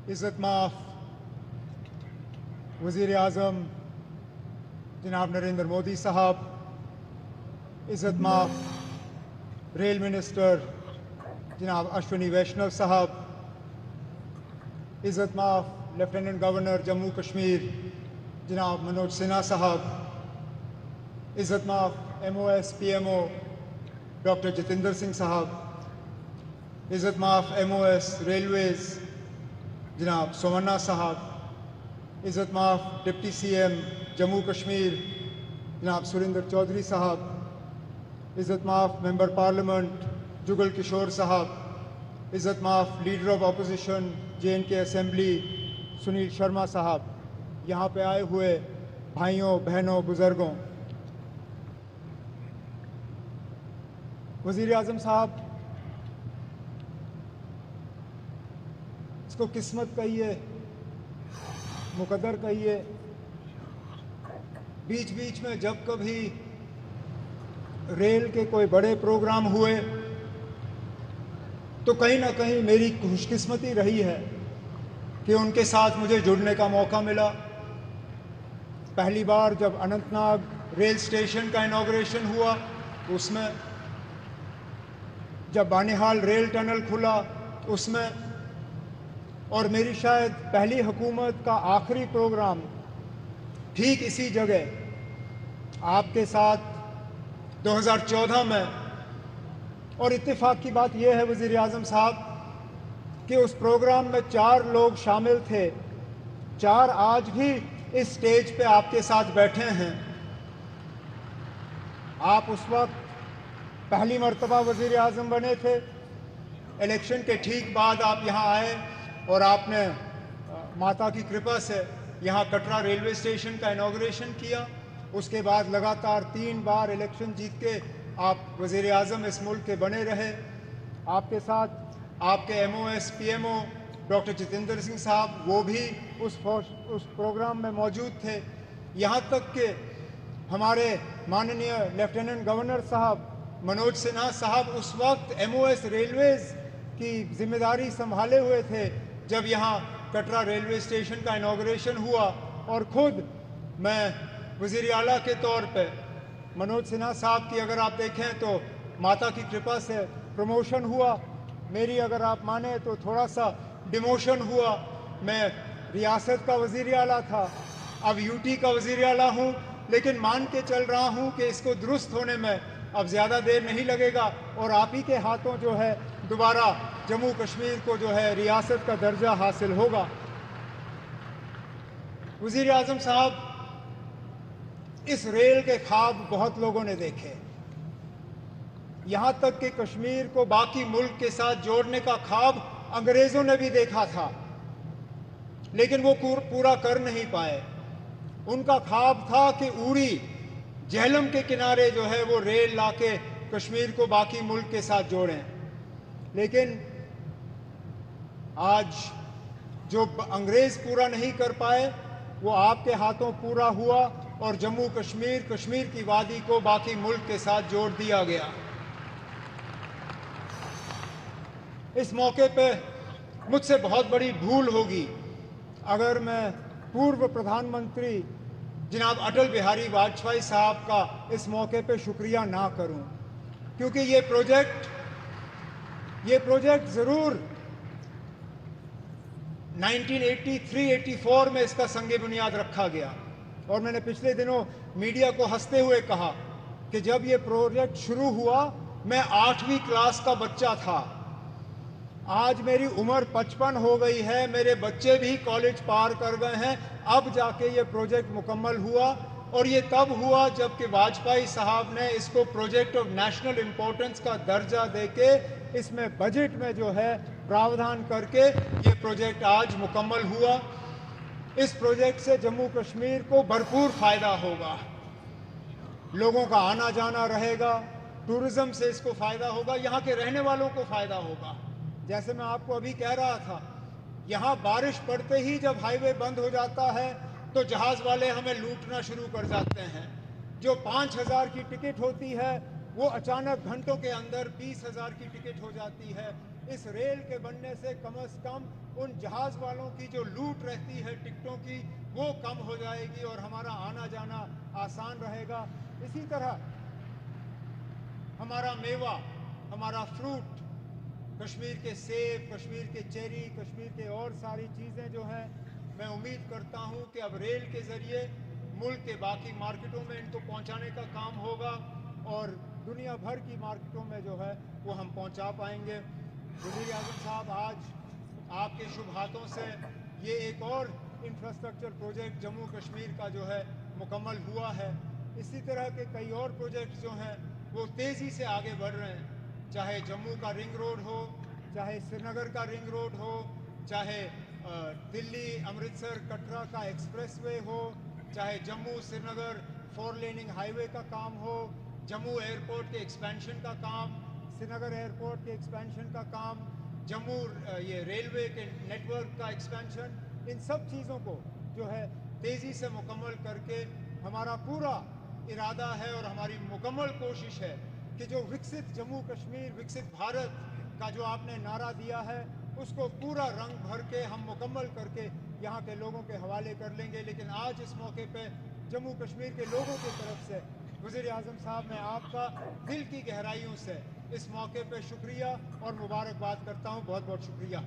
इज़्ज़त माफ़ वज़ीर आज़म जनाब नरेंद्र मोदी साहब, इज़्ज़त माफ़ रेल मिनिस्टर जनाब अश्विनी वैष्णव साहब, इज़्ज़त माफ़ लेफ्टिनेंट गवर्नर जम्मू कश्मीर जनाब मनोज सिन्हा साहब, इज़्ज़त माफ़ MOS PMO doctor Jitendra Singh साहब, इज़्ज़त माफ़ MOS रेलवेज़ जनाब सोमन्ना साहब, इज़्ज़त माफ़ डिप्टी CM जम्मू कश्मीर जनाब सुरेंद्र चौधरी साहब, इज़्ज़त माफ़ मेंबर पार्लियामेंट जुगल किशोर साहब, इज़्ज़त माफ़ leader of opposition J&K assembly Sunil Sharma साहब, यहाँ पे आए हुए भाइयों बहनों बुज़ुर्गों, वज़ीर आज़म साहब, इसको किस्मत कहिए, मुकद्दर कहिए, बीच बीच में जब कभी रेल के कोई बड़े प्रोग्राम हुए तो कहीं ना कहीं मेरी खुशकिस्मती रही है कि उनके साथ मुझे जुड़ने का मौका मिला। पहली बार जब अनंतनाग रेल स्टेशन का इनॉग्रेशन हुआ उसमें, जब बानिहाल रेल टनल खुला उसमें, और मेरी शायद पहली हुकूमत का आखिरी प्रोग्राम ठीक इसी जगह आपके साथ 2014 में। और इत्तेफाक की बात यह है वज़ीर आज़म साहब कि उस प्रोग्राम में 4 लोग शामिल थे, 4 आज भी इस स्टेज पे आपके साथ बैठे हैं। आप उस वक्त पहली मर्तबा वज़ीर आज़म बने थे, इलेक्शन के ठीक बाद आप यहाँ आए और आपने माता की कृपा से यहाँ कटरा रेलवे स्टेशन का इनॉग्रेशन किया। उसके बाद लगातार 3 बार इलेक्शन जीत के आप वज़ीर आज़म इस मुल्क के बने रहे। आपके साथ आपके MOS PMO doctor Jitendra Singh साहब, वो भी उस प्रोग्राम में मौजूद थे। यहाँ तक कि हमारे माननीय लेफ्टिनेंट गवर्नर साहब मनोज सिन्हा साहब उस वक्त MOS रेलवेज़ की जिम्मेदारी संभाले हुए थे जब यहाँ कटरा रेलवे स्टेशन का इनॉग्रेशन हुआ, और ख़ुद मैं वज़ीर आला के तौर पे मनोज सिन्हा साहब की अगर आप देखें तो माता की कृपा से प्रमोशन हुआ, मेरी अगर आप माने तो थोड़ा सा डिमोशन हुआ। मैं रियासत का वज़ीर आला था, अब UT का वज़ीर आला हूँ, लेकिन मान के चल रहा हूँ कि इसको दुरुस्त होने में अब ज़्यादा देर नहीं लगेगा और आप ही के हाथों जो है दोबारा जम्मू कश्मीर को जो है रियासत का दर्जा हासिल होगा। वज़ीर आज़म साहब, इस रेल के ख्वाब बहुत लोगों ने देखे, यहाँ तक कि कश्मीर को बाकी मुल्क के साथ जोड़ने का ख्वाब अंग्रेज़ों ने भी देखा था, लेकिन वो पूरा कर नहीं पाए। उनका ख्वाब था कि उड़ी झेलम के किनारे जो है वो रेल लाके कश्मीर को बाकी मुल्क के साथ जोड़ें, लेकिन आज जो अंग्रेज़ पूरा नहीं कर पाए वो आपके हाथों पूरा हुआ और जम्मू कश्मीर, कश्मीर की वादी को बाकी मुल्क के साथ जोड़ दिया गया। इस मौके पे मुझसे बहुत बड़ी भूल होगी अगर मैं पूर्व प्रधानमंत्री जनाब अटल बिहारी वाजपेयी साहब का इस मौके पे शुक्रिया ना करूं, क्योंकि ये प्रोजेक्ट ज़रूर 1983-84 में इसका संगे बुनियाद रखा गया, और मैंने पिछले दिनों मीडिया को हंसते हुए कहा कि जब ये प्रोजेक्ट शुरू हुआ मैं 8वीं क्लास का बच्चा था। आज मेरी उम्र 55 हो गई है, मेरे बच्चे भी कॉलेज पार कर गए हैं, अब जाके ये प्रोजेक्ट मुकम्मल हुआ। और ये तब हुआ जबकि वाजपेयी साहब ने इसको प्रोजेक्ट ऑफ नेशनल इम्पोर्टेंस का दर्जा देके इसमें बजट में जो है प्रावधान करके ये प्रोजेक्ट आज मुकम्मल हुआ। इस प्रोजेक्ट से जम्मू कश्मीर को भरपूर फ़ायदा होगा, लोगों का आना जाना रहेगा, टूरिज़्म से इसको फ़ायदा होगा, यहाँ के रहने वालों को फ़ायदा होगा। जैसे मैं आपको अभी कह रहा था, यहाँ बारिश पड़ते ही जब हाईवे बंद हो जाता है तो जहाज़ वाले हमें लूटना शुरू कर जाते हैं। जो 5,000 की टिकट होती है वो अचानक घंटों के अंदर 20,000 की टिकट हो जाती है। इस रेल के बनने से कम उन जहाज़ वालों की जो लूट रहती है टिकटों की, वो कम हो जाएगी और हमारा आना जाना आसान रहेगा। इसी तरह हमारा मेवा, हमारा फ्रूट, कश्मीर के सेब, कश्मीर के चेरी, कश्मीर के और सारी चीज़ें जो हैं, मैं उम्मीद करता हूं कि अब रेल के ज़रिए मुल्क के बाकी मार्केटों में इनको पहुंचाने का काम होगा और दुनिया भर की मार्केटों में जो है वो हम पहुंचा पाएंगे। वज़ीर आज़म साहब, आज आपके शुभ हाथों से ये एक और इंफ्रास्ट्रक्चर प्रोजेक्ट जम्मू कश्मीर का जो है मुकम्मल हुआ है। इसी तरह के कई और प्रोजेक्ट्स जो हैं वो तेज़ी से आगे बढ़ रहे हैं, चाहे जम्मू का रिंग रोड हो, चाहे श्रीनगर का रिंग रोड हो, चाहे दिल्ली अमृतसर कटरा का एक्सप्रेसवे हो, चाहे जम्मू श्रीनगर 4 लेनिंग हाईवे का काम हो, जम्मू एयरपोर्ट के एक्सपेंशन का काम, श्रीनगर एयरपोर्ट के एक्सपेंशन का काम, जम्मू ये रेलवे के नेटवर्क का एक्सपेंशन, इन सब चीज़ों को जो है तेज़ी से मुकम्मल करके हमारा पूरा इरादा है और हमारी मुकम्मल कोशिश है कि जो विकसित जम्मू कश्मीर, विकसित भारत का जो आपने नारा दिया है, उसको पूरा रंग भर के हम मुकम्मल करके यहाँ के लोगों के हवाले कर लेंगे। लेकिन आज इस मौके पे जम्मू कश्मीर के लोगों की तरफ से वज़ीर आज़म साहब, मैं आपका दिल की गहराइयों से इस मौके पे शुक्रिया और मुबारकबाद करता हूँ। बहुत बहुत शुक्रिया।